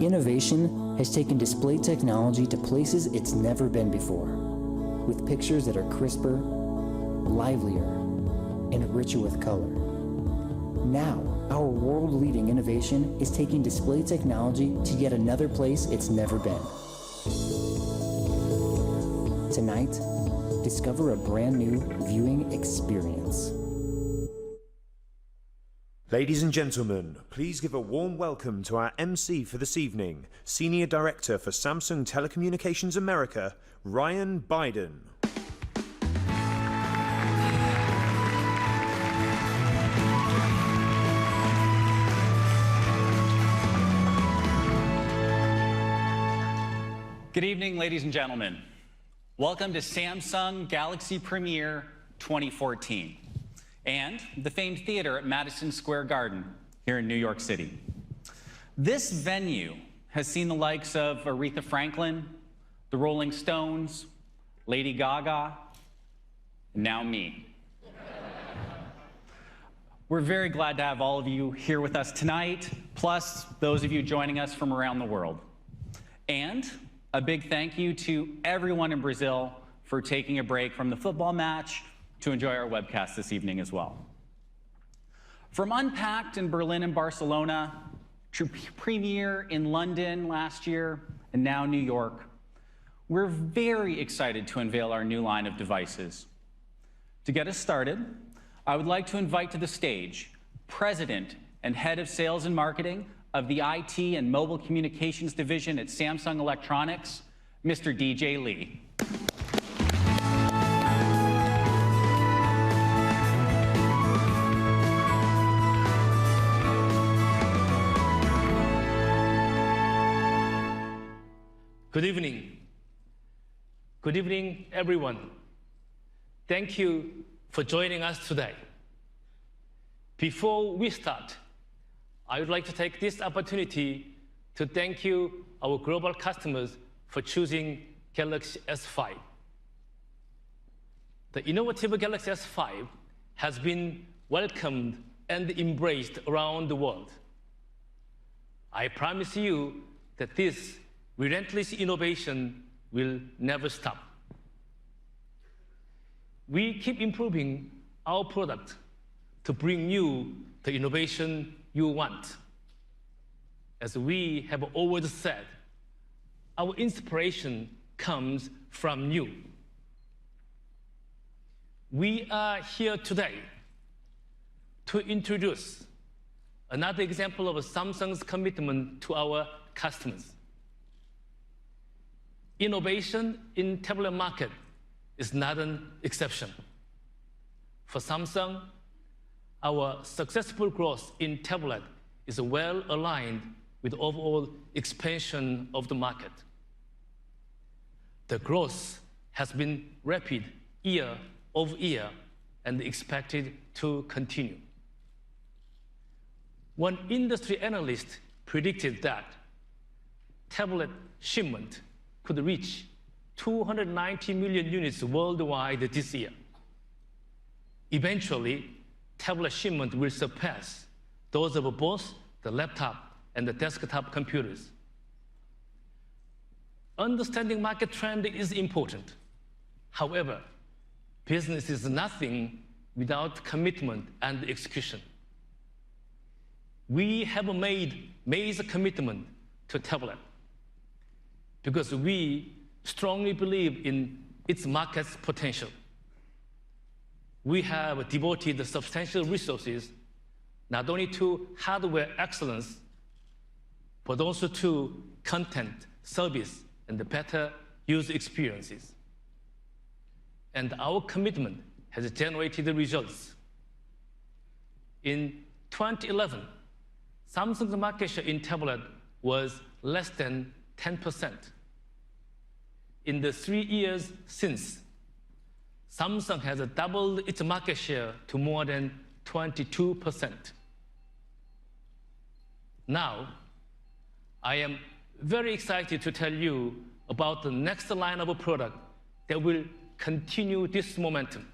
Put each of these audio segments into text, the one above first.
Innovation has taken display technology to places it's never been before, with pictures that are crisper, livelier, and richer with color. Now, our world-leading innovation is taking display technology to yet another place it's never been. Tonight, discover a brand new viewing experience. Ladies and gentlemen, please give a warm welcome to our MC for this evening, Senior Director for Samsung Telecommunications America, Ryan Biden. Good evening, ladies and gentlemen. Welcome to Samsung Galaxy Premiere 2014 and the famed theater at Madison Square Garden here in New York City. This venue has seen the likes of Aretha Franklin, the Rolling Stones, Lady Gaga, and now me. We're very glad to have all of you here with us tonight, plus those of you joining us from around the world. And a big thank you to everyone in Brazil for taking a break from the football match to enjoy our webcast this evening as well. From Unpacked in Berlin and Barcelona, to Premiere in London last year, and now New York, we're very excited to unveil our new line of devices. To get us started, I would like to invite to the stage President and Head of Sales and Marketing of the IT and Mobile Communications Division at Samsung Electronics, Mr. DJ Lee. Good evening. Good evening, everyone. Thank you for joining us today. Before we start, I would like to take this opportunity to thank you, our global customers, for choosing Galaxy S5. The innovative Galaxy S5 has been welcomed and embraced around the world. I promise you that this relentless innovation will never stop. We keep improving our product to bring you the innovation you want. As we have always said, our inspiration comes from you. We are here today to introduce another example of Samsung's commitment to our customers. Innovation in tablet market is not an exception. For Samsung, our successful growth in tablet is well aligned with overall expansion of the market. The growth has been rapid year over year and expected to continue. One industry analyst predicted that tablet shipment could reach 290 million units worldwide this year. Eventually, tablet shipment will surpass those of both the laptop and the desktop computers. Understanding market trend is important. However, business is nothing without commitment and execution. We have made major commitment to tablet because we strongly believe in its market's potential. We have devoted substantial resources not only to hardware excellence, but also to content, service, and the better user experiences. And our commitment has generated results. In 2011, Samsung's market share in tablet was less than 10%. In the 3 years since, Samsung has doubled its market share to more than 22%. Now, I am very excited to tell you about the next line of a product that will continue this momentum.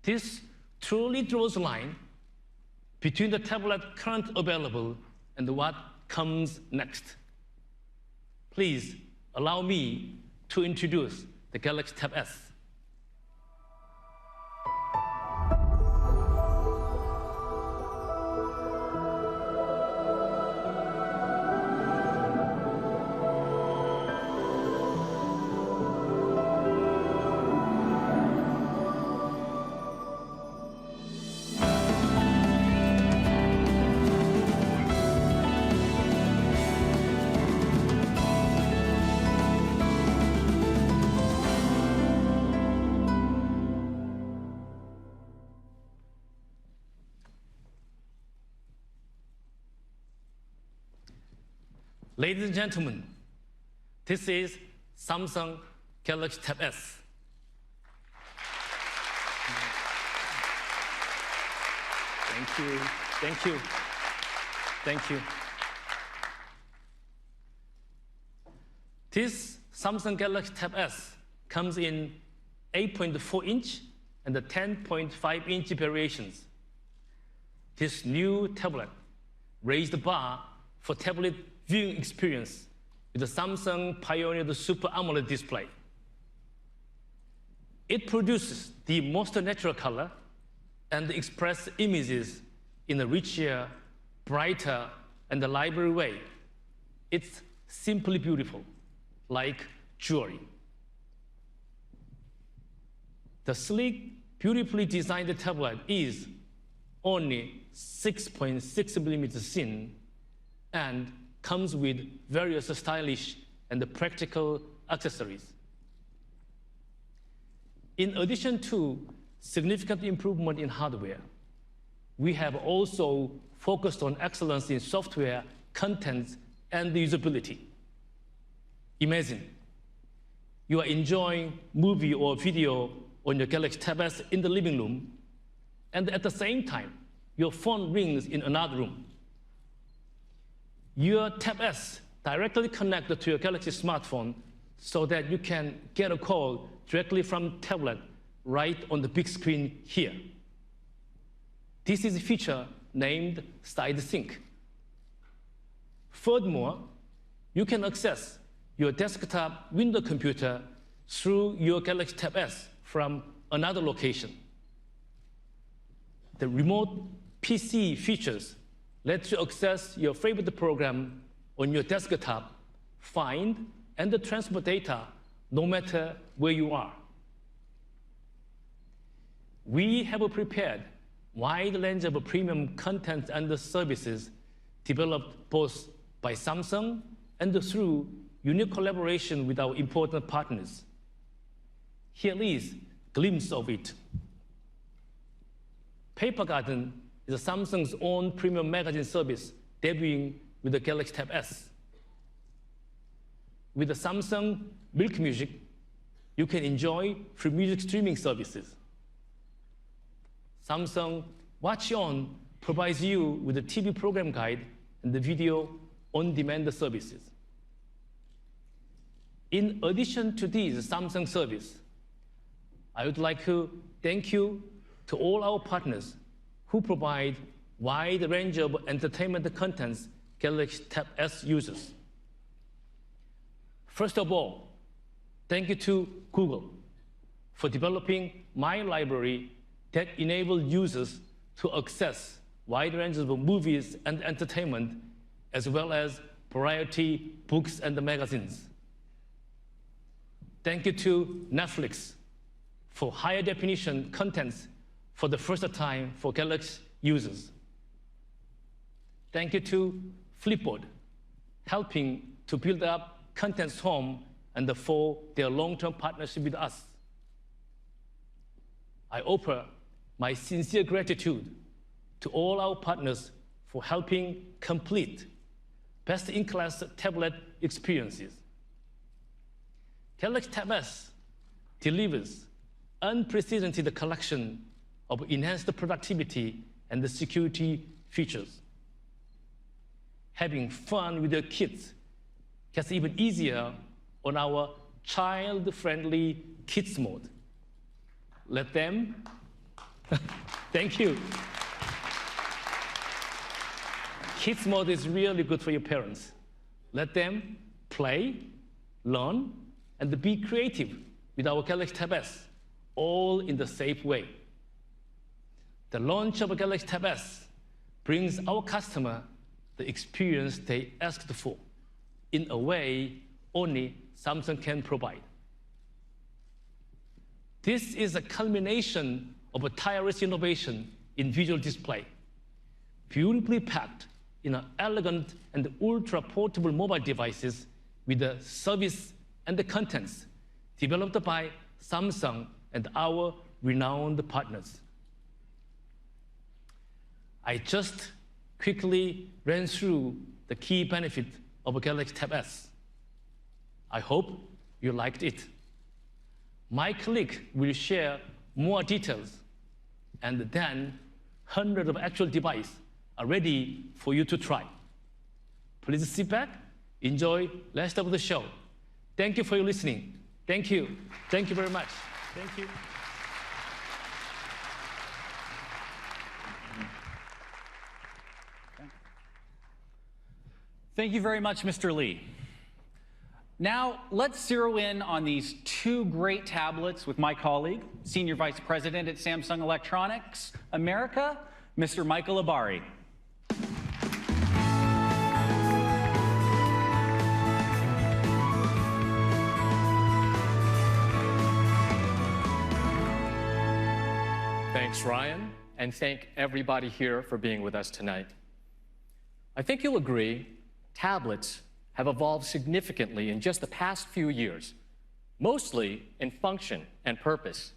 This truly draws a line between the tablet currently available and what comes next. Please allow me to introduce the Galaxy Tab S. Ladies and gentlemen, this is Samsung Galaxy Tab S. Thank you, thank you, thank you. This Samsung Galaxy Tab S comes in 8.4-inch and the 10.5-inch variations. This new tablet raised the bar for tablet viewing experience with the Samsung pioneered Super AMOLED display. It produces the most natural color and expresses images in a richer, brighter, and lively way. It's simply beautiful, like jewelry. The sleek, beautifully designed tablet is only 6.6 millimeters thin and comes with various stylish and practical accessories. In addition to significant improvement in hardware, we have also focused on excellence in software, content, and usability. Imagine you are enjoying movie or video on your Galaxy Tab S in the living room, and at the same time, your phone rings in another room. Your Tab S directly connected to your Galaxy smartphone so that you can get a call directly from tablet right on the big screen here. This is a feature named Side Sync. Furthermore, you can access your desktop window computer through your Galaxy Tab S from another location. The remote PC features let you access your favorite program on your desktop, find and transfer data no matter where you are. We have prepared a wide range of premium content and services developed both by Samsung and through unique collaboration with our important partners. Here is a glimpse of it. Paper Garden is Samsung's own premium magazine service debuting with the Galaxy Tab S. With the Samsung Milk Music, you can enjoy free music streaming services. Samsung Watch On provides you with a TV program guide and the video on-demand services. In addition to these Samsung services, I would like to thank you to all our partners who provide wide range of entertainment contents Galaxy Tab S users. First of all, thank you to Google for developing My Library that enables users to access wide range of movies and entertainment, as well as variety books and magazines. Thank you to Netflix for higher definition contents for the first time for Galaxy users. Thank you to Flipboard, helping to build up Contents Home and for their long-term partnership with us. I offer my sincere gratitude to all our partners for helping complete best-in-class tablet experiences. Galaxy Tab S delivers unprecedented collection of enhanced productivity and the security features. Having fun with your kids gets even easier on our child-friendly kids mode. Let them, thank you. Kids mode is really good for your parents. Let them play, learn, and be creative with our Galaxy Tab S, all in the safe way. The launch of Galaxy Tab S brings our customer the experience they asked for in a way only Samsung can provide. This is a culmination of a tireless innovation in visual display, beautifully packed in an elegant and ultra-portable mobile devices with the service and the contents developed by Samsung and our renowned partners. I just quickly ran through the key benefit of a Galaxy Tab S. I hope you liked it. My colleague will share more details, and then hundreds of actual devices are ready for you to try. Please sit back, enjoy the rest of the show. Thank you for your listening. Thank you. Thank you very much. Thank you. Thank you very much, Mr. Lee. Now, let's zero in on these two great tablets with my colleague, Senior Vice President at Samsung Electronics America, Mr. Michael Abari. Thanks, Ryan, and thank everybody here for being with us tonight. I think you'll agree, tablets have evolved significantly in just the past few years, mostly in function and purpose.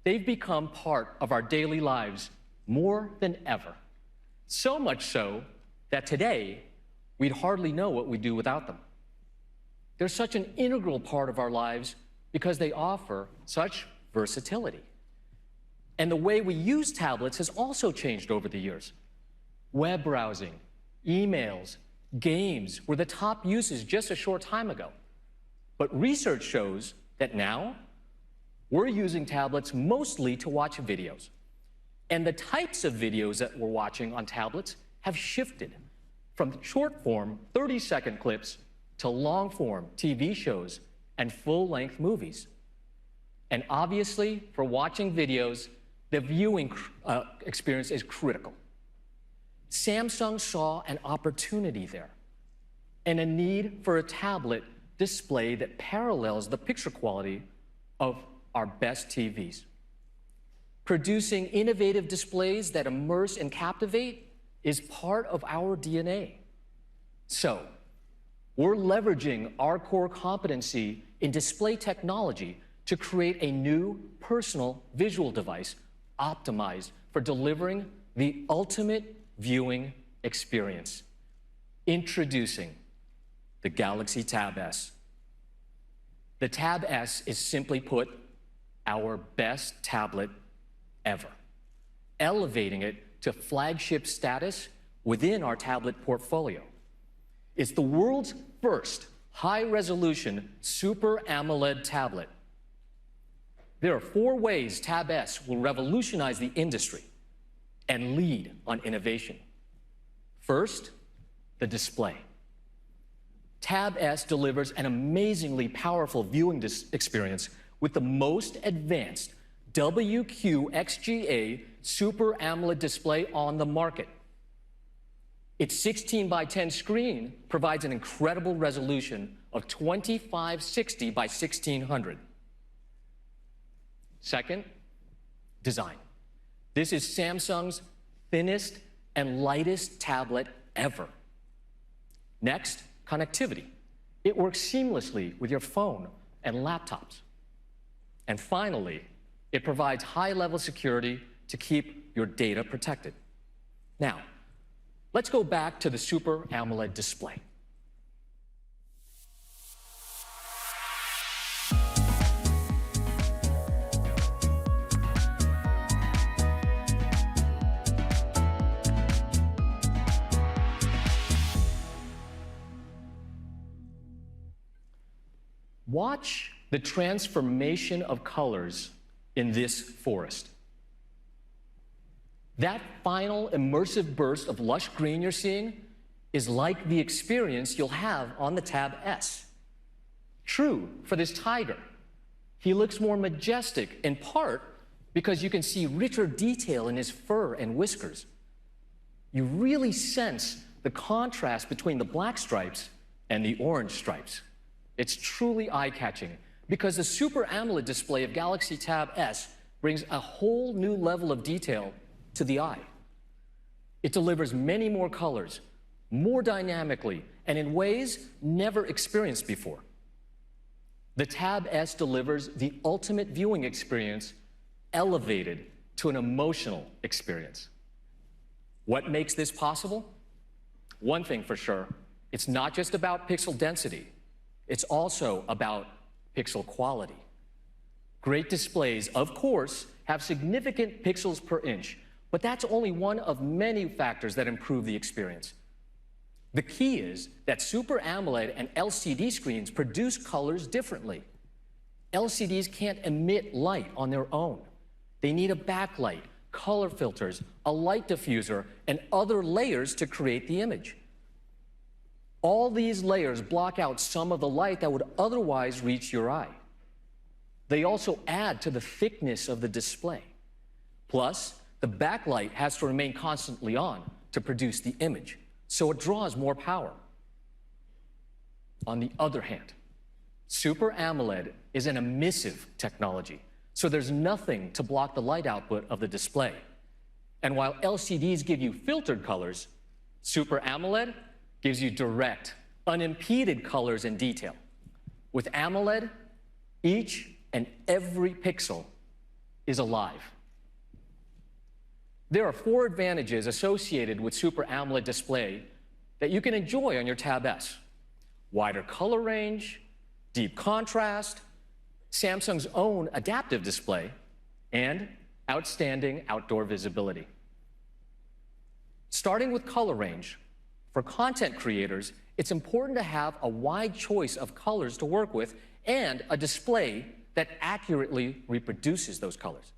They've become part of our daily lives more than ever. So much so that today, we'd hardly know what we'd do without them. They're such an integral part of our lives because they offer such versatility. And the way we use tablets has also changed over the years. Web browsing, emails, games were the top uses just a short time ago. But research shows that now we're using tablets mostly to watch videos. And the types of videos that we're watching on tablets have shifted from short-form 30-second clips to long-form TV shows and full-length movies. And obviously, for watching videos, the viewing experience is critical. Samsung saw an opportunity there and a need for a tablet display that parallels the picture quality of our best TVs. Producing innovative displays that immerse and captivate is part of our DNA. So, we're leveraging our core competency in display technology to create a new personal visual device optimized for delivering the ultimate viewing experience. Introducing the Galaxy Tab S. The Tab S is, simply put, our best tablet ever, elevating it to flagship status within our tablet portfolio. It's the world's first high-resolution Super AMOLED tablet. There are 4 ways Tab S will revolutionize the industry and lead on innovation. First, the display. Tab S delivers an amazingly powerful viewing experience with the most advanced WQXGA Super AMOLED display on the market. Its 16:10 screen provides an incredible resolution of 2560 by 1600. Second, design. This is Samsung's thinnest and lightest tablet ever. Next, connectivity. It works seamlessly with your phone and laptops. And finally, it provides high-level security to keep your data protected. Now, let's go back to the Super AMOLED display. Watch the transformation of colors in this forest. That final immersive burst of lush green you're seeing is like the experience you'll have on the Tab S. True for this tiger. He looks more majestic, in part because you can see richer detail in his fur and whiskers. You really sense the contrast between the black stripes and the orange stripes. It's truly eye-catching because the Super AMOLED display of Galaxy Tab S brings a whole new level of detail to the eye. It delivers many more colors, more dynamically, and in ways never experienced before. The Tab S delivers the ultimate viewing experience elevated to an emotional experience. What makes this possible? One thing for sure, it's not just about pixel density, it's also about pixel quality. Great displays, of course, have significant pixels per inch, but that's only one of many factors that improve the experience. The key is that Super AMOLED and LCD screens produce colors differently. LCDs can't emit light on their own. They need a backlight, color filters, a light diffuser, and other layers to create the image. All these layers block out some of the light that would otherwise reach your eye. They also add to the thickness of the display. Plus, the backlight has to remain constantly on to produce the image, so it draws more power. On the other hand, Super AMOLED is an emissive technology, so there's nothing to block the light output of the display. And while LCDs give you filtered colors, Super AMOLED gives you direct, unimpeded colors and detail. With AMOLED, each and every pixel is alive. There are 4 advantages associated with Super AMOLED display that you can enjoy on your Tab S. Wider color range, deep contrast, Samsung's own adaptive display, and outstanding outdoor visibility. Starting with color range, for content creators, it's important to have a wide choice of colors to work with and a display that accurately reproduces those colors.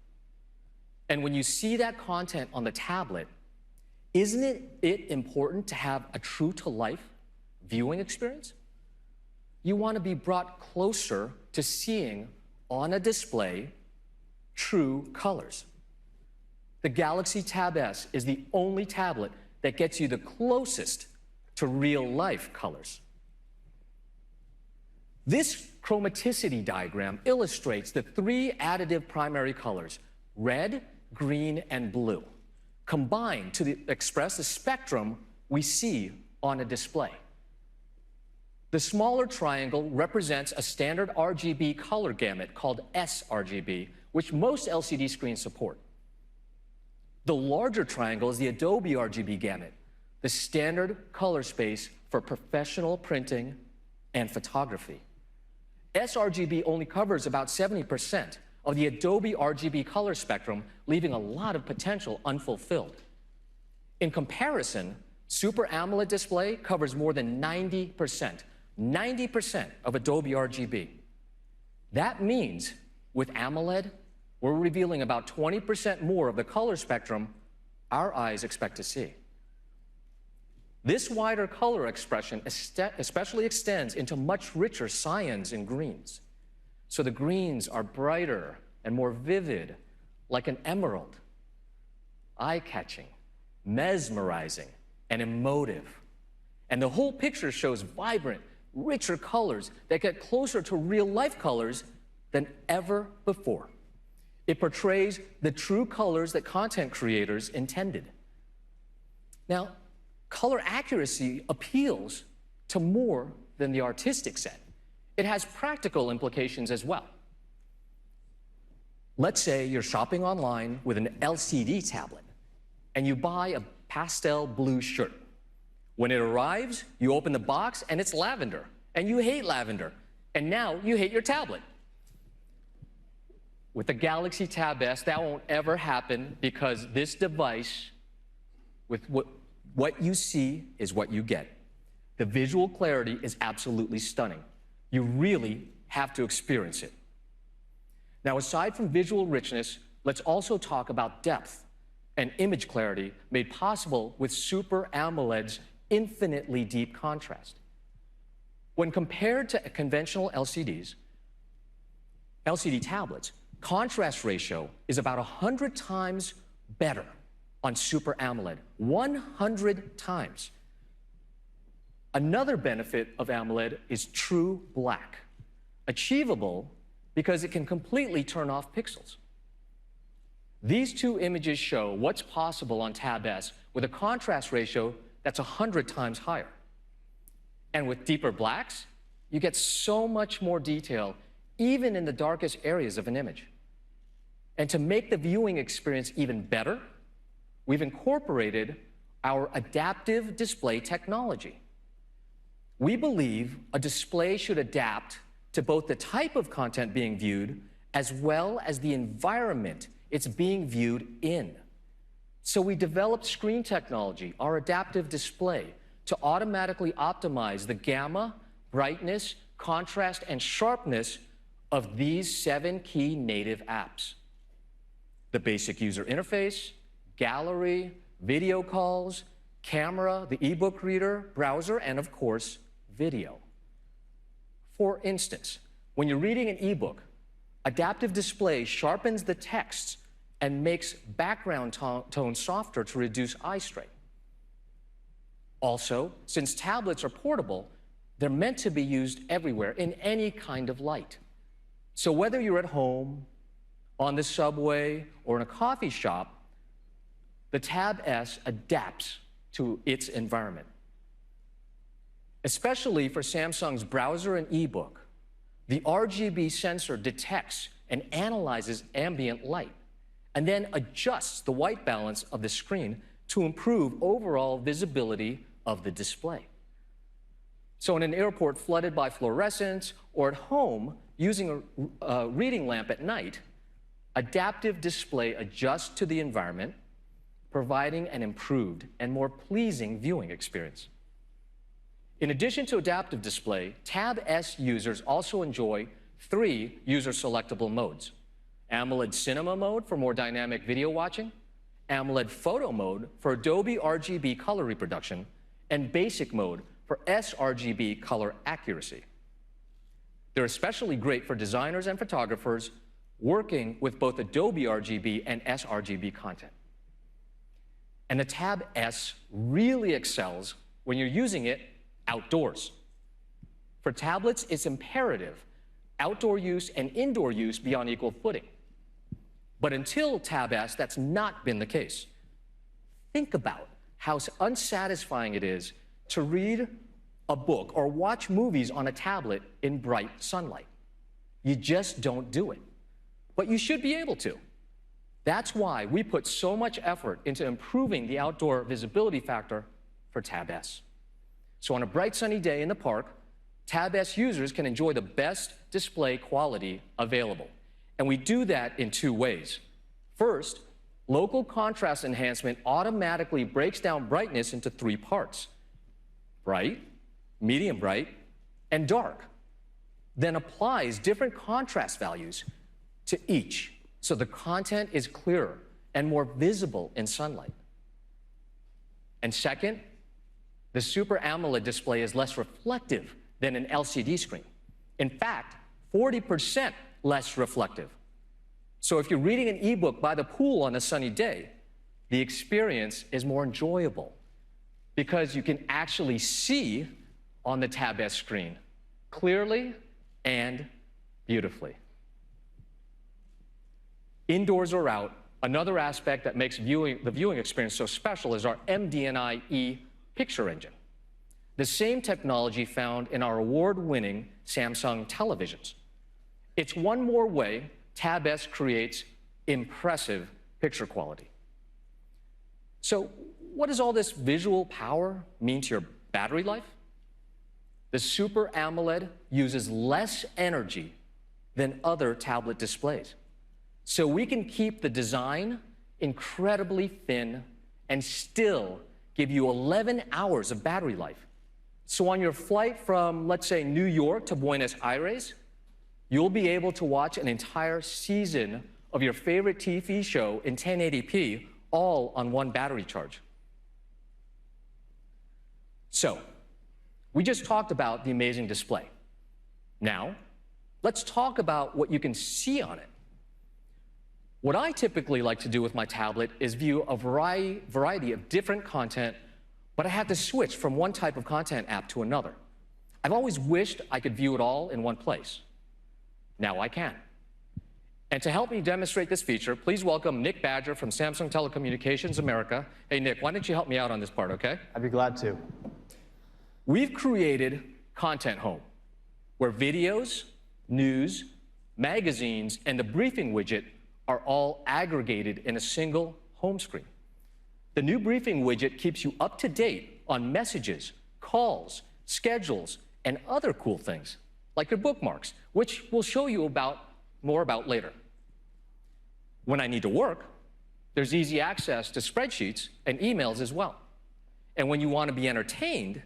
And when you see that content on the tablet, isn't it important to have a true-to-life viewing experience? You want to be brought closer to seeing on a display true colors. The Galaxy Tab S is the only tablet that gets you the closest to real-life colors. This chromaticity diagram illustrates the 3 additive primary colors, red, green, and blue, combined to express the spectrum we see on a display. The smaller triangle represents a standard RGB color gamut called sRGB, which most LCD screens support. The larger triangle is the Adobe RGB gamut, the standard color space for professional printing and photography. sRGB only covers about 70% of the Adobe RGB color spectrum, leaving a lot of potential unfulfilled. In comparison, Super AMOLED display covers more than 90% of Adobe RGB. That means with AMOLED, we're revealing about 20% more of the color spectrum our eyes expect to see. This wider color expression especially extends into much richer cyans and greens. So the greens are brighter and more vivid, like an emerald, eye-catching, mesmerizing, and emotive. And the whole picture shows vibrant, richer colors that get closer to real-life colors than ever before. It portrays the true colors that content creators intended. Now, color accuracy appeals to more than the artistic set. It has practical implications as well. Let's say you're shopping online with an LCD tablet, and you buy a pastel blue shirt. When it arrives, you open the box, and it's lavender, and you hate lavender, and now you hate your tablet. With the Galaxy Tab S, that won't ever happen because this device, with what you see is what you get. The visual clarity is absolutely stunning. You really have to experience it. Now, aside from visual richness, let's also talk about depth and image clarity made possible with Super AMOLED's infinitely deep contrast. When compared to conventional LCD tablets, contrast ratio is about 100 times better on Super AMOLED, 100 times. Another benefit of AMOLED is true black, achievable because it can completely turn off pixels. These two images show what's possible on Tab S with a contrast ratio that's 100 times higher. And with deeper blacks, you get so much more detail, even in the darkest areas of an image. And to make the viewing experience even better, we've incorporated our adaptive display technology. We believe a display should adapt to both the type of content being viewed as well as the environment it's being viewed in. So we developed screen technology, our adaptive display, to automatically optimize the gamma, brightness, contrast, and sharpness of these 7 key native apps: the basic user interface, gallery, video calls, camera, the ebook reader, browser, and of course, video. For instance, when you're reading an ebook, adaptive display sharpens the text and makes background tone softer to reduce eye strain. Also, since tablets are portable, they're meant to be used everywhere in any kind of light. So whether you're at home, on the subway, or in a coffee shop, the Tab S adapts to its environment. Especially for Samsung's browser and ebook, the RGB sensor detects and analyzes ambient light, and then adjusts the white balance of the screen to improve overall visibility of the display. So in an airport flooded by fluorescence, or at home using a reading lamp at night, adaptive display adjusts to the environment, providing an improved and more pleasing viewing experience. In addition to adaptive display, Tab S users also enjoy 3 user-selectable modes: AMOLED Cinema mode for more dynamic video watching, AMOLED Photo mode for Adobe RGB color reproduction, and Basic mode for sRGB color accuracy. They're especially great for designers and photographers working with both Adobe RGB and sRGB content. And the Tab S really excels when you're using it outdoors. For tablets, it's imperative outdoor use and indoor use be on equal footing. But until Tab S, that's not been the case. Think about how unsatisfying it is to read a book or watch movies on a tablet in bright sunlight. You just don't do it. But you should be able to. That's why we put so much effort into improving the outdoor visibility factor for Tab S. So on a bright sunny day in the park, Tab S users can enjoy the best display quality available. And we do that in 2 ways. First, local contrast enhancement automatically breaks down brightness into 3 parts: bright, medium bright, and dark. Then applies different contrast values to each, so the content is clearer and more visible in sunlight. And second, the Super AMOLED display is less reflective than an LCD screen. In fact, 40% less reflective. So if you're reading an ebook by the pool on a sunny day, the experience is more enjoyable because you can actually see on the Tab S screen clearly and beautifully. Indoors or out, another aspect that makes the viewing experience so special is our MDNI-E picture engine, the same technology found in our award-winning Samsung televisions. It's one more way Tab S creates impressive picture quality. So what does all this visual power mean to your battery life? The Super AMOLED uses less energy than other tablet displays. So we can keep the design incredibly thin and still give you 11 hours of battery life. So on your flight from, let's say, New York to Buenos Aires, you'll be able to watch an entire season of your favorite TV show in 1080p, all on one battery charge. So, we just talked about the amazing display. Now, let's talk about what you can see on it. What I typically like to do with my tablet is view a variety of different content, but I have to switch from one type of content app to another. I've always wished I could view it all in one place. Now I can. And to help me demonstrate this feature, please welcome Nick Badger from Samsung Telecommunications America. Hey, Nick, why don't you help me out on this part, okay? I'd be glad to. We've created Content Home, where videos, news, magazines, and the briefing widget are all aggregated in a single home screen. The new briefing widget keeps you up to date on messages, calls, schedules, and other cool things, like your bookmarks, which we'll show you more about later. When I need to work, there's easy access to spreadsheets and emails as well. And when you want to be entertained,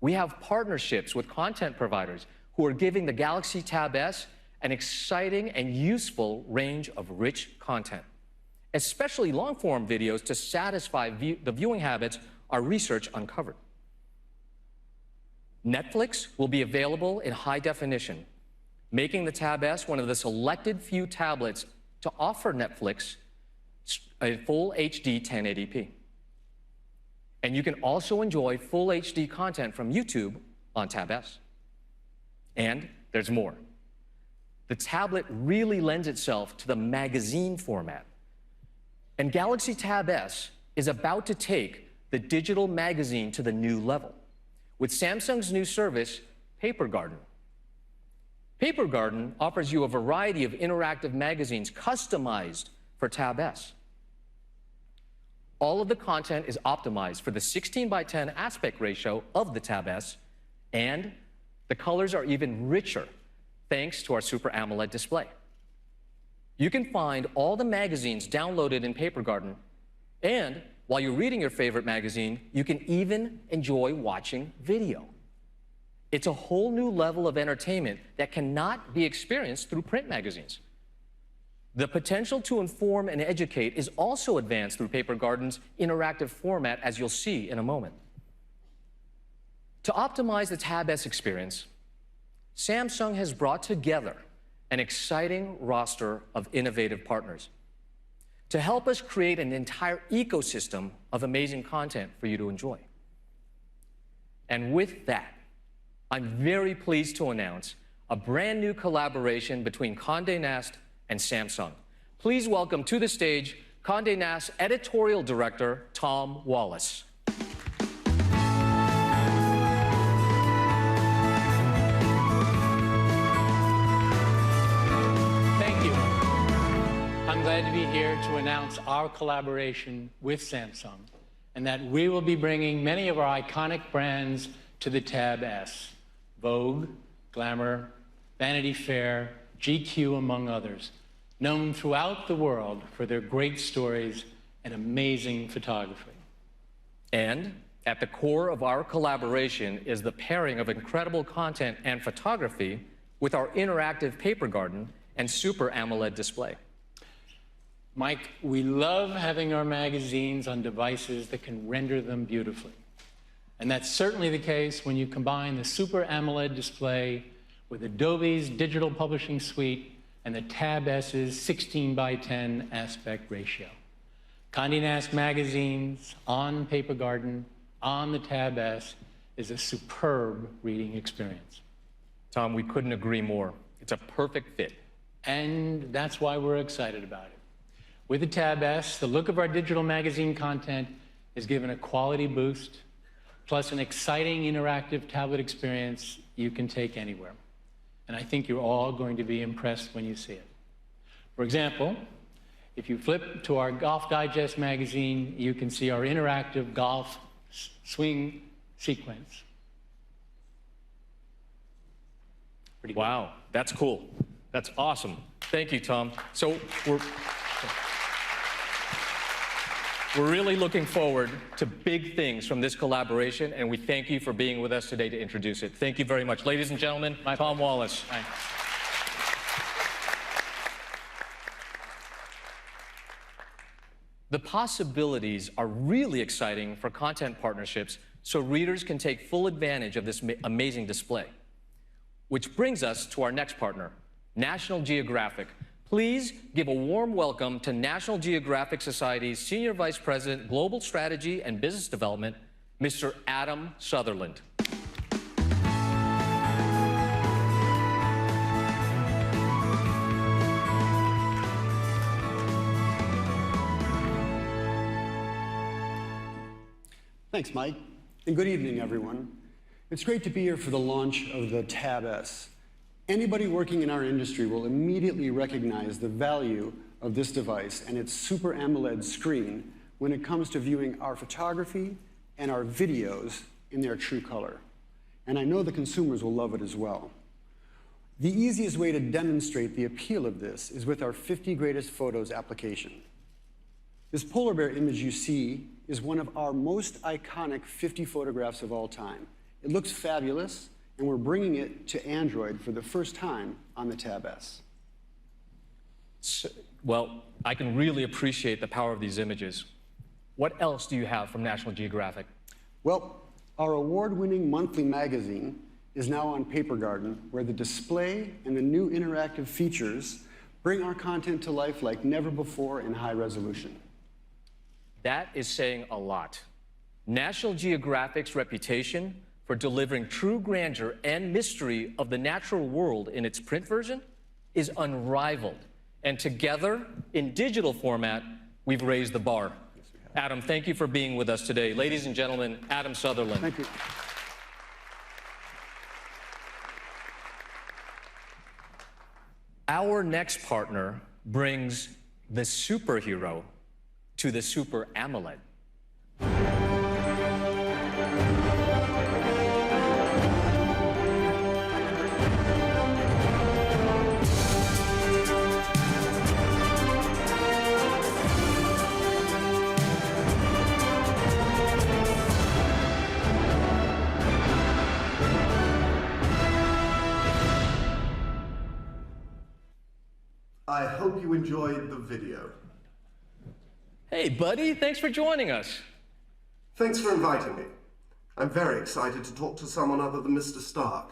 we have partnerships with content providers who are giving the Galaxy Tab S an exciting and useful range of rich content, especially long-form videos to satisfy the viewing habits our research uncovered. Netflix will be available in high definition, making the Tab S one of the selected few tablets to offer Netflix a full HD 1080p. And you can also enjoy full HD content from YouTube on Tab S. And there's more. The tablet really lends itself to the magazine format. And Galaxy Tab S is about to take the digital magazine to the new level with Samsung's new service, Paper Garden. Paper Garden offers you a variety of interactive magazines customized for Tab S. All of the content is optimized for the 16:10 aspect ratio of the Tab S, and the colors are even richer thanks to our Super AMOLED display. You can find all the magazines downloaded in Paper Garden, and while you're reading your favorite magazine, you can even enjoy watching video. It's a whole new level of entertainment that cannot be experienced through print magazines. The potential to inform and educate is also advanced through Paper Garden's interactive format, as you'll see in a moment. To optimize the Tab S experience, Samsung has brought together an exciting roster of innovative partners to help us create an entire ecosystem of amazing content for you to enjoy. And with that, I'm very pleased to announce a brand new collaboration between Condé Nast and Samsung. Please welcome to the stage Condé Nast Editorial Director, Tom Wallace. Thank you. I'm glad to be here to announce our collaboration with Samsung and that we will be bringing many of our iconic brands to the Tab S. Vogue, Glamour, Vanity Fair, GQ, among others, known throughout the world for their great stories and amazing photography. And at the core of our collaboration is the pairing of incredible content and photography with our interactive Paper Garden and Super AMOLED display. Mike, we love having our magazines on devices that can render them beautifully. And that's certainly the case when you combine the Super AMOLED display with Adobe's digital publishing suite and the Tab S's 16:10 aspect ratio. Condé Nast magazines on Paper Garden, on the Tab S, is a superb reading experience. Tom, we couldn't agree more. It's a perfect fit. And that's why we're excited about it. With the Tab S, the look of our digital magazine content is given a quality boost, plus an exciting interactive tablet experience you can take anywhere. And I think you're all going to be impressed when you see it. For example, if you flip to our Golf Digest magazine, you can see our interactive golf swing sequence. Pretty good. Wow, that's cool. That's awesome. Thank you, Tom. So we're really looking forward to big things from this collaboration, and we thank you for being with us today to introduce it. Thank you very much. Ladies and gentlemen, Tom Wallace. Bye. The possibilities are really exciting for content partnerships so readers can take full advantage of this amazing display. Which brings us to our next partner, National Geographic. Please give a warm welcome to National Geographic Society's Senior Vice President, Global Strategy and Business Development, Mr. Adam Sutherland. Thanks, Mike, and good evening, everyone. It's great to be here for the launch of the Tab S. Anybody working in our industry will immediately recognize the value of this device and its Super AMOLED screen when it comes to viewing our photography and our videos in their true color. And I know the consumers will love it as well. The easiest way to demonstrate the appeal of this is with our 50 Greatest Photos application. This polar bear image you see is one of our most iconic 50 photographs of all time. It looks fabulous, and we're bringing it to Android for the first time on the Tab S. Well, I can really appreciate the power of these images. What else do you have from National Geographic? Well, our award-winning monthly magazine is now on Paper Garden, where the display and the new interactive features bring our content to life like never before in high resolution. That is saying a lot. National Geographic's reputation for delivering true grandeur and mystery of the natural world in its print version is unrivaled. And together, in digital format, we've raised the bar. Adam, thank you for being with us today. Ladies and gentlemen, Adam Sutherland. Thank you. Our next partner brings the superhero to the Super AMOLED. I hope you enjoyed the video. Hey, buddy, thanks for joining us. Thanks for inviting me. I'm very excited to talk to someone other than Mr. Stark.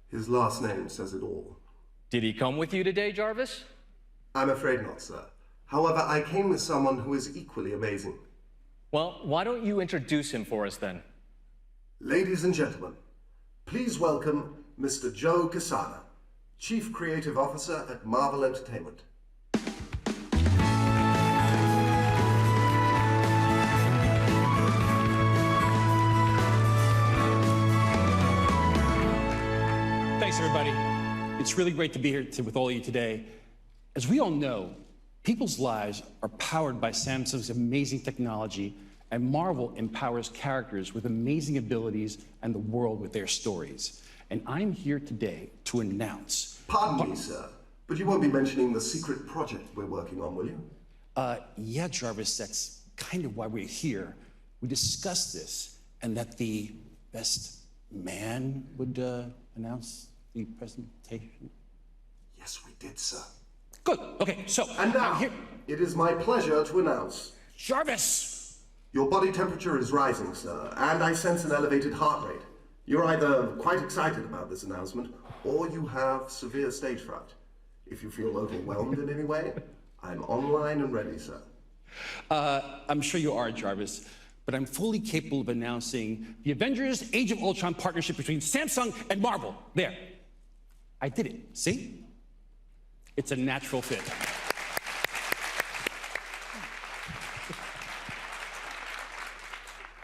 His last name says it all. Did he come with you today, Jarvis? I'm afraid not, sir. However, I came with someone who is equally amazing. Well, why don't you introduce him for us then? Ladies and gentlemen, please welcome Mr. Joe Quesada, Chief Creative Officer at Marvel Entertainment. Thanks, everybody. It's really great to be here with all of you today. As we all know, people's lives are powered by Samsung's amazing technology, and Marvel empowers characters with amazing abilities and the world with their stories. And I'm here today to announce... Pardon me, sir, but you won't be mentioning the secret project we're working on, will you? Yeah, Jarvis, that's kind of why we're here. We discussed this, and that the best man would announce the presentation. Yes, we did, sir. Good. Okay, so And now, I'm here. it is my pleasure to announce... Jarvis! Your body temperature is rising, sir, and I sense an elevated heart rate. You're either quite excited about this announcement, or you have severe stage fright. If you feel overwhelmed in any way, I'm online and ready, sir. I'm sure you are, Jarvis, but I'm fully capable of announcing the Avengers Age of Ultron partnership between Samsung and Marvel. There. I did it. See? It's a natural fit.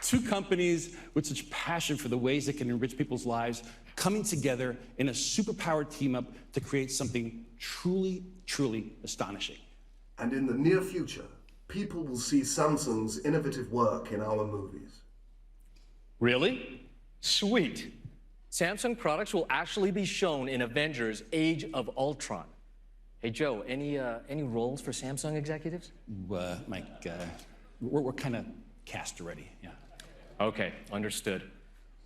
Two companies with such passion for the ways that can enrich people's lives coming together in a superpowered team-up to create something truly, truly astonishing. And in the near future, people will see Samsung's innovative work in our movies. Really? Sweet. Samsung products will actually be shown in Avengers Age of Ultron. Hey, Joe, any roles for Samsung executives? Mike, we're kind of cast already, yeah. Okay, understood.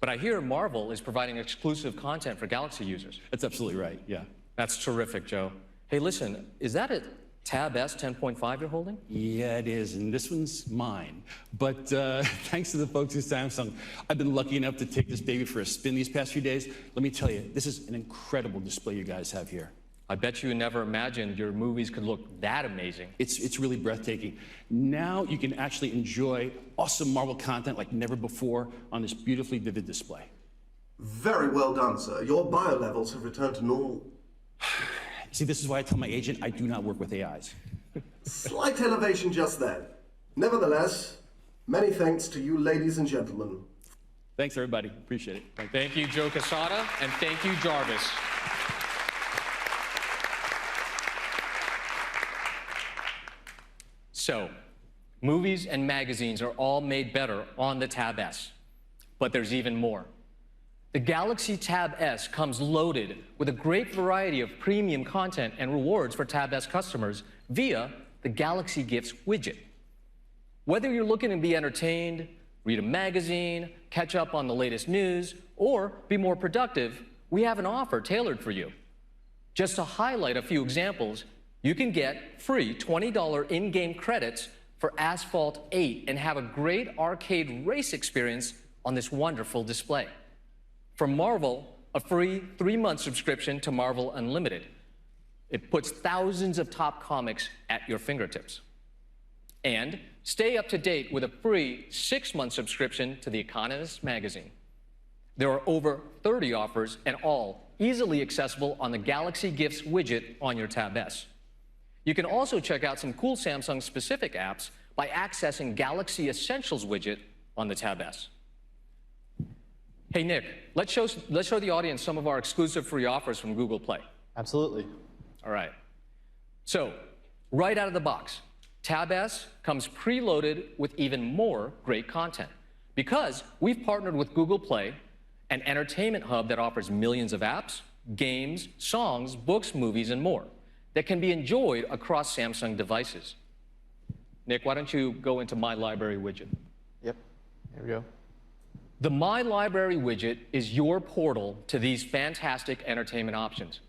But I hear Marvel is providing exclusive content for Galaxy users. That's absolutely right, yeah. That's terrific, Joe. Hey, listen, is that a Tab S 10.5 you're holding? Yeah, it is, and this one's mine. But thanks to the folks at Samsung, I've been lucky enough to take this baby for a spin these past few days. Let me tell you, this is an incredible display you guys have here. I bet you never imagined your movies could look that amazing. It's really breathtaking. Now you can actually enjoy awesome Marvel content like never before on this beautifully vivid display. Very well done, sir. Your bio levels have returned to normal. See, this is why I tell my agent I do not work with AIs. Slight elevation just then. Nevertheless, many thanks to you, ladies and gentlemen. Thanks, everybody. Appreciate it. Thank you, Joe Quesada, and thank you, Jarvis. So, movies and magazines are all made better on the Tab S. But there's even more. The Galaxy Tab S comes loaded with a great variety of premium content and rewards for Tab S customers via the Galaxy Gifts widget. Whether you're looking to be entertained, read a magazine, catch up on the latest news, or be more productive, we have an offer tailored for you. Just to highlight a few examples, you can get free $20 in-game credits for Asphalt 8 and have a great arcade race experience on this wonderful display. From Marvel, a free 3-month subscription to Marvel Unlimited. It puts thousands of top comics at your fingertips. And stay up to date with a free 6-month subscription to The Economist magazine. There are over 30 offers and all easily accessible on the Galaxy Gifts widget on your Tab S. You can also check out some cool Samsung-specific apps by accessing Galaxy Essentials widget on the Tab S. Hey, Nick, let's show the audience some of our exclusive free offers from Google Play. Absolutely. All right. So, right out of the box, Tab S comes preloaded with even more great content because we've partnered with Google Play, an entertainment hub that offers millions of apps, games, songs, books, movies, and more that can be enjoyed across Samsung devices. Nick, why don't you go into My Library widget? Yep. Here we go. The My Library widget is your portal to these fantastic entertainment options.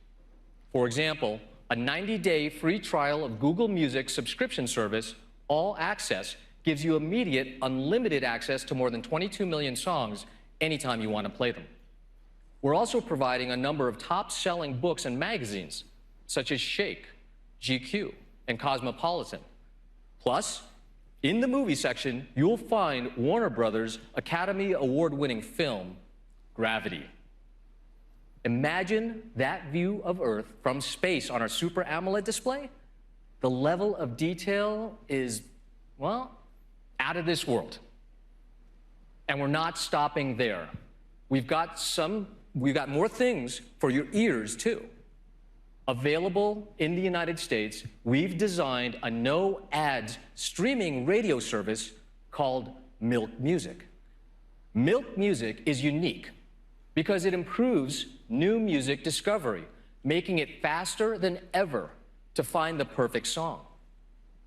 For example, a 90-day free trial of Google Music subscription service, All Access, gives you immediate, unlimited access to more than 22 million songs anytime you want to play them. We're also providing a number of top-selling books and magazines, such as Shake, GQ, and Cosmopolitan. Plus, in the movie section, you'll find Warner Brothers' Academy Award-winning film, Gravity. Imagine that view of Earth from space on our Super AMOLED display. The level of detail is, well, out of this world. And we're not stopping there. We've got more things for your ears, too. Available in the United States, we've designed a no-ads streaming radio service called Milk Music. Milk Music is unique because it improves new music discovery, making it faster than ever to find the perfect song.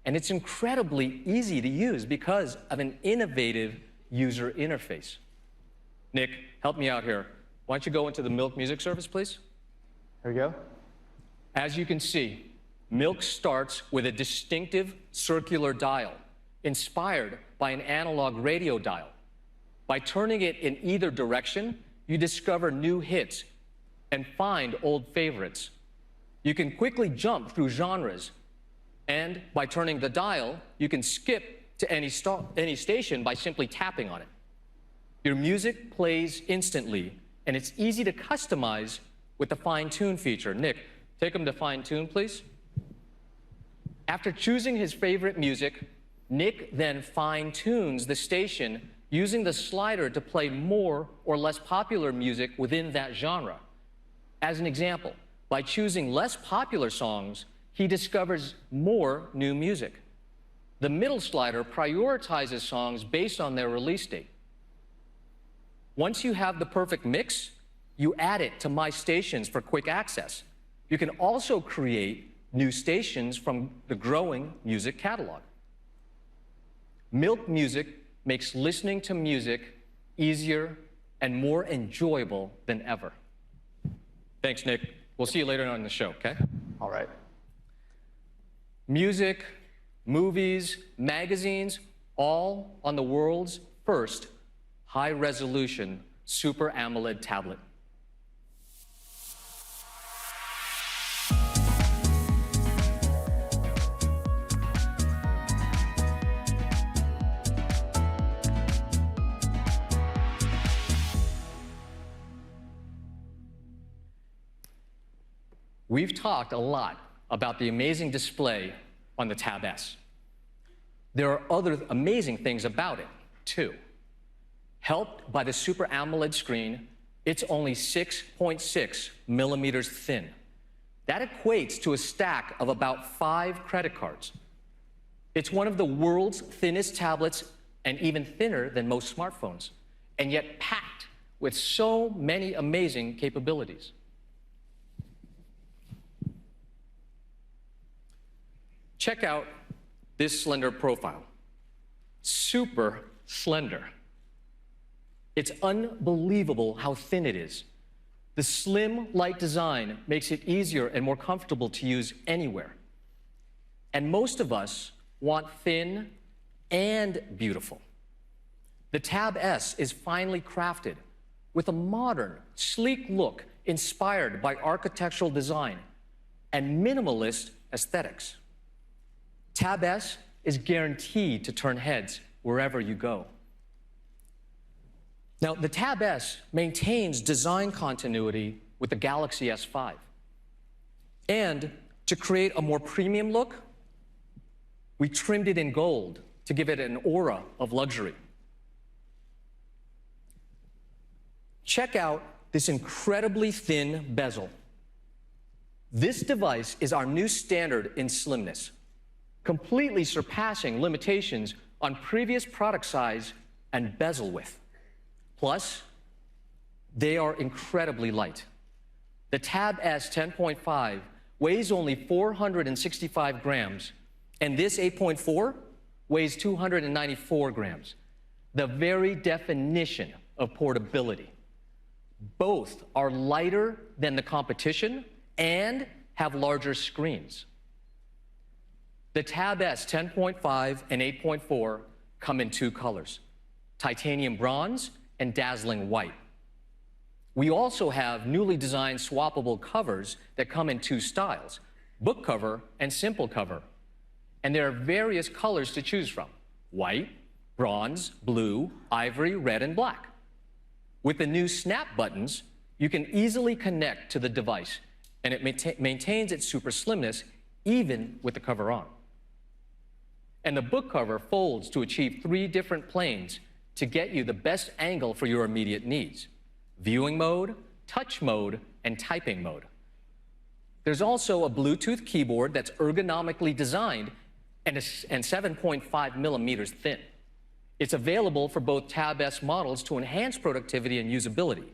And it's incredibly easy to use because of an innovative user interface. Nick, help me out here. Why don't you go into the Milk Music service, please? Here we go. As you can see, Milk starts with a distinctive circular dial, inspired by an analog radio dial. By turning it in either direction, you discover new hits and find old favorites. You can quickly jump through genres, and by turning the dial, you can skip to any station by simply tapping on it. Your music plays instantly, and it's easy to customize with the fine-tune feature. Nick, take him to fine-tune, please. After choosing his favorite music, Nick then fine-tunes the station using the slider to play more or less popular music within that genre. As an example, by choosing less popular songs, he discovers more new music. The middle slider prioritizes songs based on their release date. Once you have the perfect mix, you add it to My Stations for quick access. You can also create new stations from the growing music catalog. Milk Music makes listening to music easier and more enjoyable than ever. Thanks, Nick. We'll see you later on in the show, okay? All right. Music, movies, magazines, all on the world's first high-resolution Super AMOLED tablet. We've talked a lot about the amazing display on the Tab S. There are other amazing things about it, too. Helped by the Super AMOLED screen, it's only 6.6 millimeters thin. That equates to a stack of about 5 credit cards. It's one of the world's thinnest tablets and even thinner than most smartphones, and yet packed with so many amazing capabilities. Check out this slender profile. Super slender. It's unbelievable how thin it is. The slim, light design makes it easier and more comfortable to use anywhere. And most of us want thin and beautiful. The Tab S is finely crafted with a modern, sleek look inspired by architectural design and minimalist aesthetics. Tab S is guaranteed to turn heads wherever you go. Now, the Tab S maintains design continuity with the Galaxy S5. And to create a more premium look, we trimmed it in gold to give it an aura of luxury. Check out this incredibly thin bezel. This device is our new standard in slimness, completely surpassing limitations on previous product size and bezel width. Plus, they are incredibly light. The Tab S 10.5 weighs only 465 grams, and this 8.4 weighs 294 grams, the very definition of portability. Both are lighter than the competition and have larger screens. The Tab S 10.5 and 8.4 come in 2 colors, titanium bronze and dazzling white. We also have newly designed swappable covers that come in 2 styles, book cover and simple cover. And there are various colors to choose from: white, bronze, blue, ivory, red, and black. With the new snap buttons, you can easily connect to the device, and it maintains its super slimness even with the cover on. And the book cover folds to achieve 3 different planes to get you the best angle for your immediate needs: viewing mode, touch mode, and typing mode. There's also a Bluetooth keyboard that's ergonomically designed and 7.5 millimeters thin. It's available for both Tab S models to enhance productivity and usability.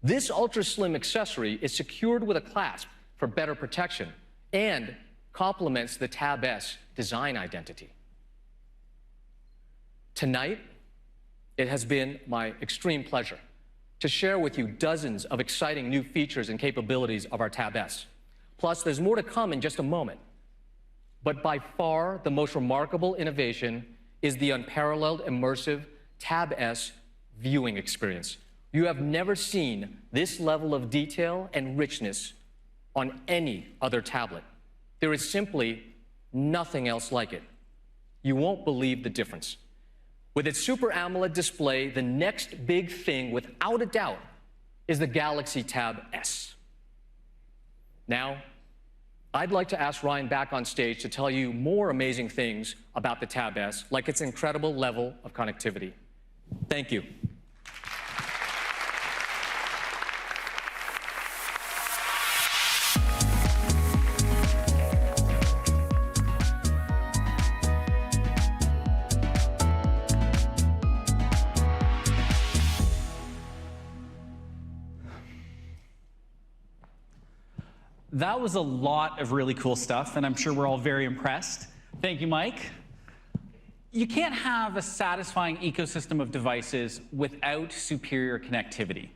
This ultra-slim accessory is secured with a clasp for better protection and complements the Tab S design identity. Tonight, it has been my extreme pleasure to share with you dozens of exciting new features and capabilities of our Tab S. Plus, there's more to come in just a moment. But by far, the most remarkable innovation is the unparalleled immersive Tab S viewing experience. You have never seen this level of detail and richness on any other tablet. There is simply nothing else like it. You won't believe the difference. With its Super AMOLED display, the next big thing, without a doubt, is the Galaxy Tab S. Now, I'd like to ask Ryan back on stage to tell you more amazing things about the Tab S, like its incredible level of connectivity. Thank you. That was a lot of really cool stuff, and I'm sure we're all very impressed. Thank you, Mike. You can't have a satisfying ecosystem of devices without superior connectivity.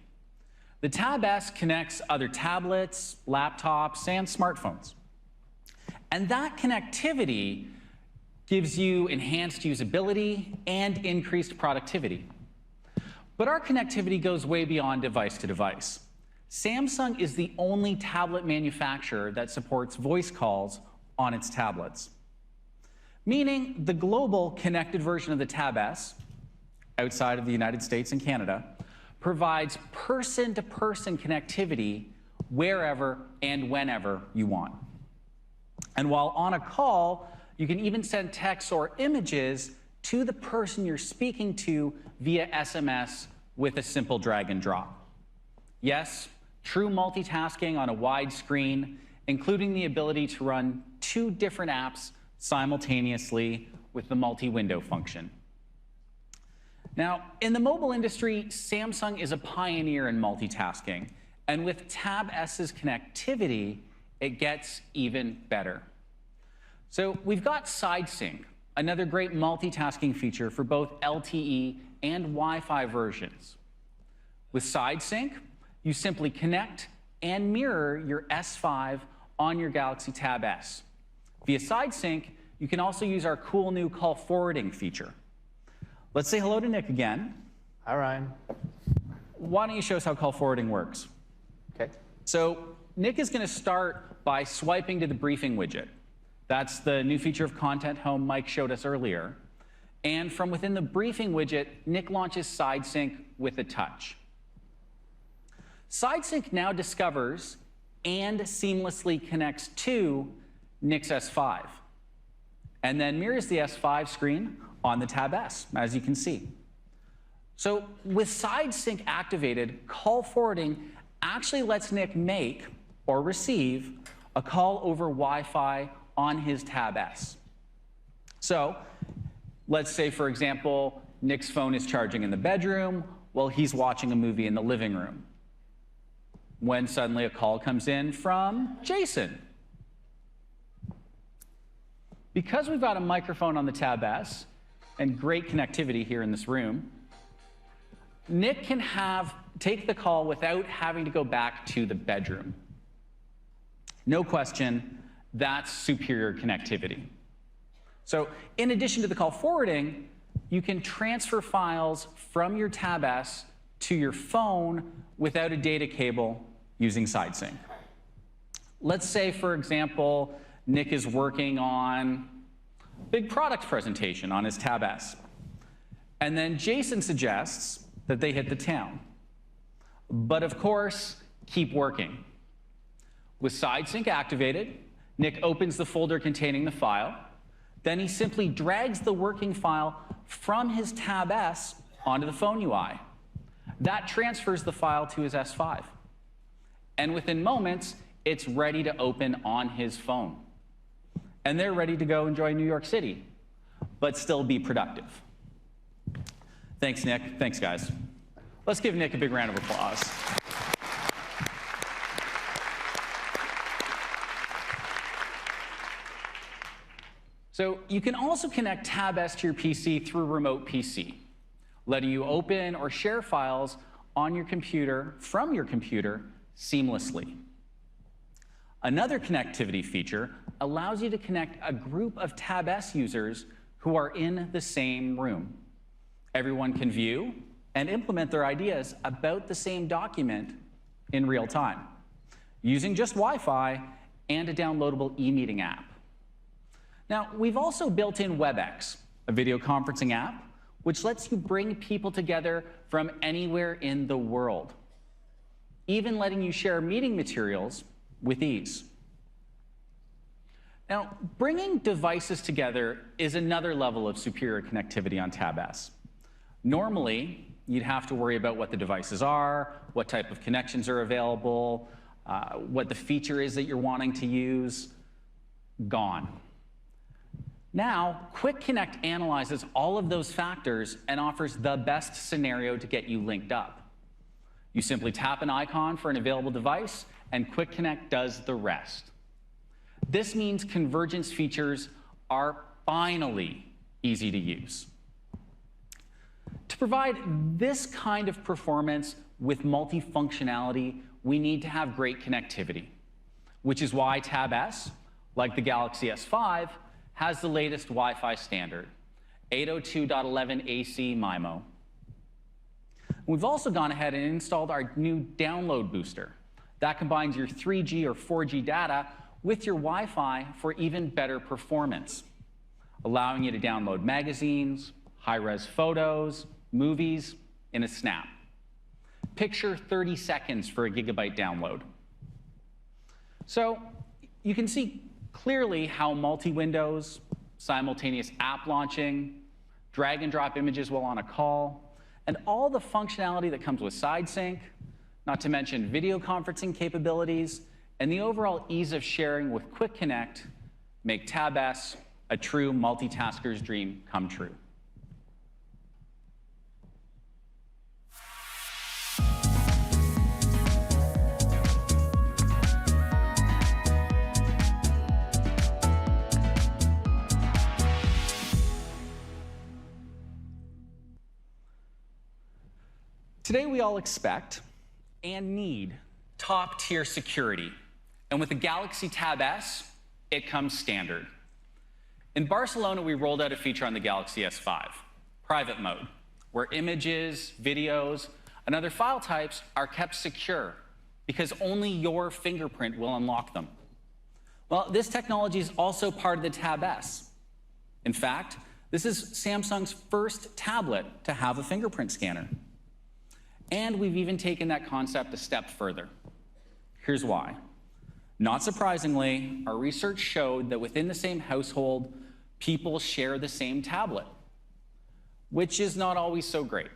The Tab S connects other tablets, laptops, and smartphones. And that connectivity gives you enhanced usability and increased productivity. But our connectivity goes way beyond device to device. Samsung is the only tablet manufacturer that supports voice calls on its tablets. Meaning the global connected version of the Tab S, outside of the United States and Canada, provides person-to-person connectivity wherever and whenever you want. And while on a call, you can even send texts or images to the person you're speaking to via SMS with a simple drag and drop. Yes, true multitasking on a wide screen, including the ability to run 2 different apps simultaneously with the multi-window function. Now, in the mobile industry, Samsung is a pioneer in multitasking, and with Tab S's connectivity, it gets even better. So we've got Side Sync, another great multitasking feature for both LTE and Wi-Fi versions. With Side Sync, you simply connect and mirror your S5 on your Galaxy Tab S. Via Side Sync, you can also use our cool new call forwarding feature. Let's say hello to Nick again. Hi, Ryan. Why don't you show us how call forwarding works? Okay. So Nick is going to start by swiping to the briefing widget. That's the new feature of Content Home Mike showed us earlier. And from within the briefing widget, Nick launches Side Sync with a touch. Side Sync now discovers and seamlessly connects to Nick's S5, and then mirrors the S5 screen on the Tab S, as you can see. So with Side Sync activated, call forwarding actually lets Nick make or receive a call over Wi-Fi on his Tab S. So let's say, for example, Nick's phone is charging in the bedroom while he's watching a movie in the living room, when suddenly a call comes in from Jason. Because we've got a microphone on the Tab S and great connectivity here in this room, Nick can take the call without having to go back to the bedroom. No question, that's superior connectivity. So in addition to the call forwarding, you can transfer files from your Tab S to your phone without a data cable using Side Sync. Let's say, for example, Nick is working on a big product presentation on his Tab S. And then Jason suggests that they hit the town. But of course, keep working. With Side Sync activated, Nick opens the folder containing the file. Then he simply drags the working file from his Tab S onto the phone UI. That transfers the file to his S5. And within moments, it's ready to open on his phone. And they're ready to go enjoy New York City, but still be productive. Thanks, Nick. Thanks, guys. Let's give Nick a big round of applause. So you can also connect Tab S to your PC through Remote PC, letting you open or share files on your computer, from your computer, seamlessly. Another connectivity feature allows you to connect a group of Tab S users who are in the same room. Everyone can view and implement their ideas about the same document in real time, using just Wi-Fi and a downloadable e-meeting app. Now, we've also built in WebEx, a video conferencing app, which lets you bring people together from anywhere in the world, even letting you share meeting materials with ease. Now, bringing devices together is another level of superior connectivity on Tab S. Normally, you'd have to worry about what the devices are, what type of connections are available, what the feature is that you're wanting to use. Gone. Now, Quick Connect analyzes all of those factors and offers the best scenario to get you linked up. You simply tap an icon for an available device, and Quick Connect does the rest. This means convergence features are finally easy to use. To provide this kind of performance with multifunctionality, we need to have great connectivity, which is why Tab S like the Galaxy S5, has the latest Wi-Fi standard, 802.11ac MIMO. We've also gone ahead and installed our new download booster. That combines your 3G or 4G data with your Wi-Fi for even better performance, allowing you to download magazines, high-res photos, movies in a snap. Picture 30 seconds for a gigabyte download. So you can see clearly how multi-windows, simultaneous app launching, drag and drop images while on a call, and all the functionality that comes with side sync, not to mention video conferencing capabilities, and the overall ease of sharing with Quick Connect make Tab S a true multitasker's dream come true. Today, we all expect and need top-tier security. And with the Galaxy Tab S, it comes standard. In Barcelona, we rolled out a feature on the Galaxy S5, private mode, where images, videos, and other file types are kept secure because only your fingerprint will unlock them. Well, this technology is also part of the Tab S. In fact, this is Samsung's first tablet to have a fingerprint scanner. And we've even taken that concept a step further. Here's why. Not surprisingly, our research showed that within the same household, people share the same tablet, which is not always so great.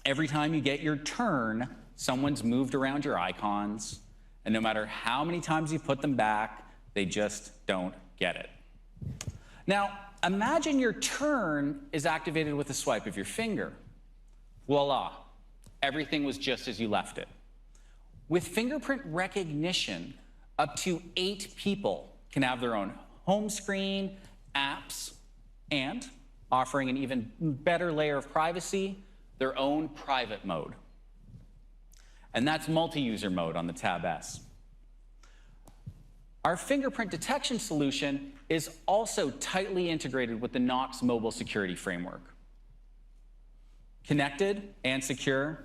Every time you get your turn, someone's moved around your icons, and no matter how many times you put them back, they just don't get it. Now, imagine your turn is activated with a swipe of your finger. Voila. Everything was just as you left it. With fingerprint recognition, up to 8 people can have their own home screen, apps, and, offering an even better layer of privacy, their own private mode. And that's multi-user mode on the Tab S. Our fingerprint detection solution is also tightly integrated with the Knox mobile security framework. Connected and secure,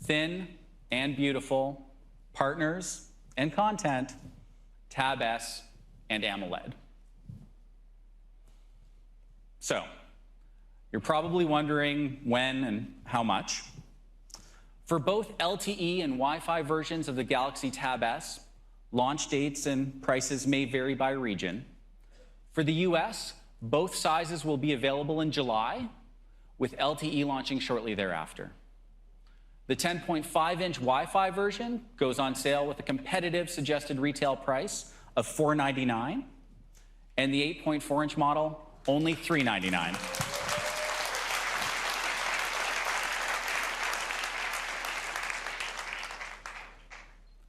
thin and beautiful, partners and content, Tab S and AMOLED. So, you're probably wondering when and how much. For both LTE and Wi-Fi versions of the Galaxy Tab S, launch dates and prices may vary by region. For the US, both sizes will be available in July, with LTE launching shortly thereafter. The 10.5-inch Wi-Fi version goes on sale with a competitive suggested retail price of $499, and the 8.4-inch model, only $399.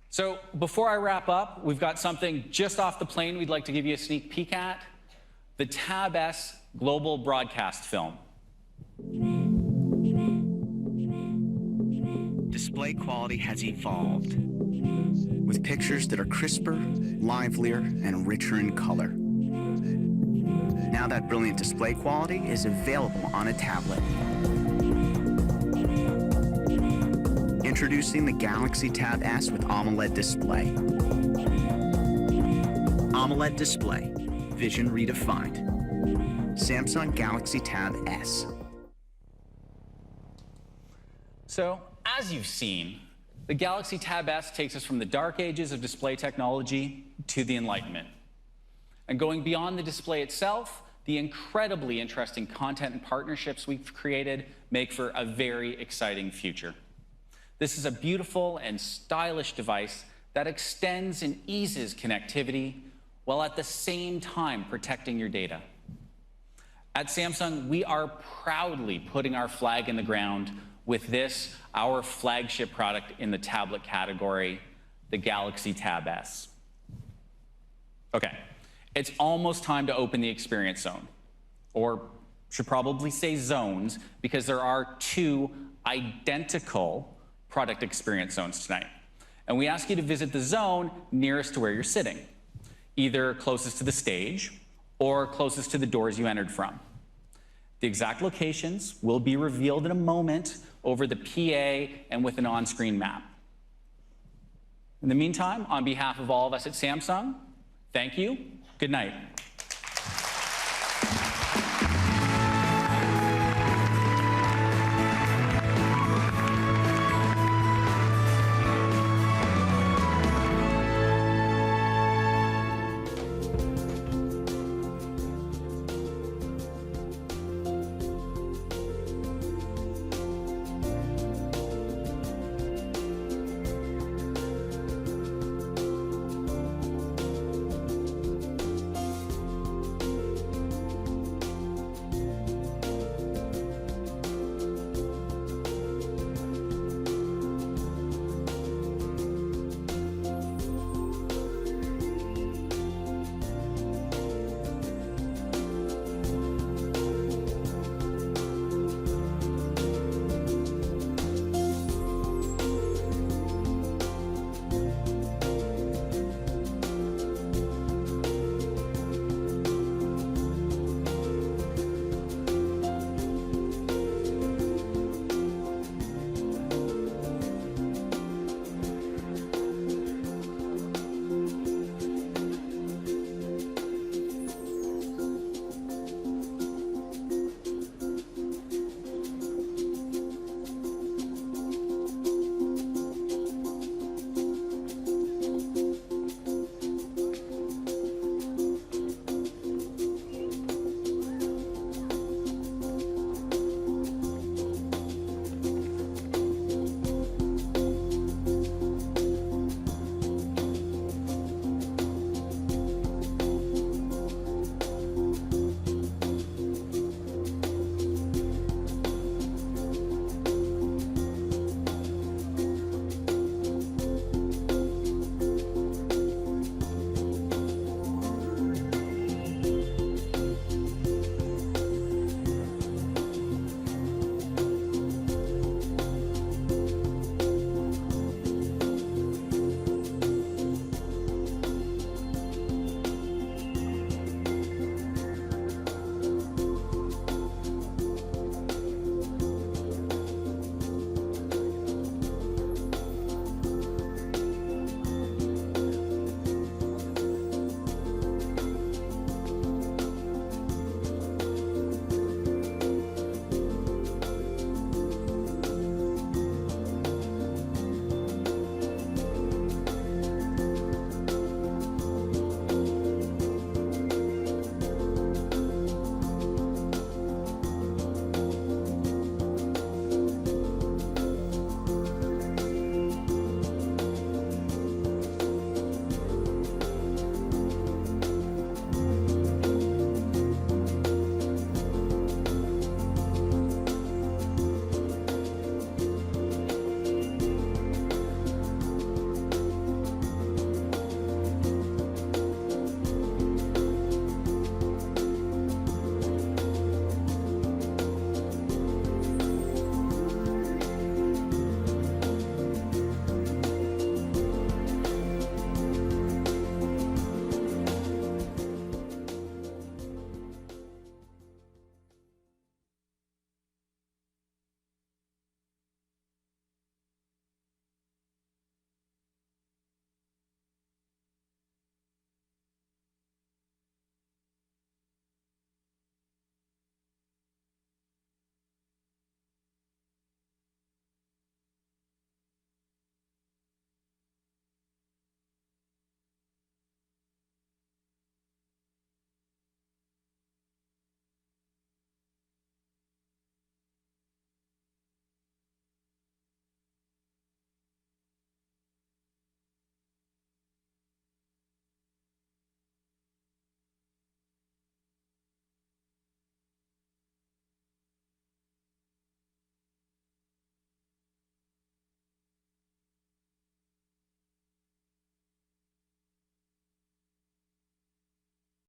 So before I wrap up, we've got something just off the plane we'd like to give you a sneak peek at, the Tab S global broadcast film. Display quality has evolved, with pictures that are crisper, livelier, and richer in color. Now that brilliant display quality is available on a tablet. Introducing the Galaxy Tab S with AMOLED display. AMOLED display, vision redefined. Samsung Galaxy Tab S. So, as you've seen, the Galaxy Tab S takes us from the dark ages of display technology to the Enlightenment. And going beyond the display itself, the incredibly interesting content and partnerships we've created make for a very exciting future. This is a beautiful and stylish device that extends and eases connectivity while at the same time protecting your data. At Samsung, we are proudly putting our flag in the ground with this, our flagship product in the tablet category, the Galaxy Tab S. Okay, it's almost time to open the experience zone, or should probably say zones, because there are 2 identical product experience zones tonight. And we ask you to visit the zone nearest to where you're sitting. either closest to the stage or closest to the doors you entered from. The exact locations will be revealed in a moment over the PA and with an on-screen map. In the meantime, on behalf of all of us at Samsung, thank you, good night.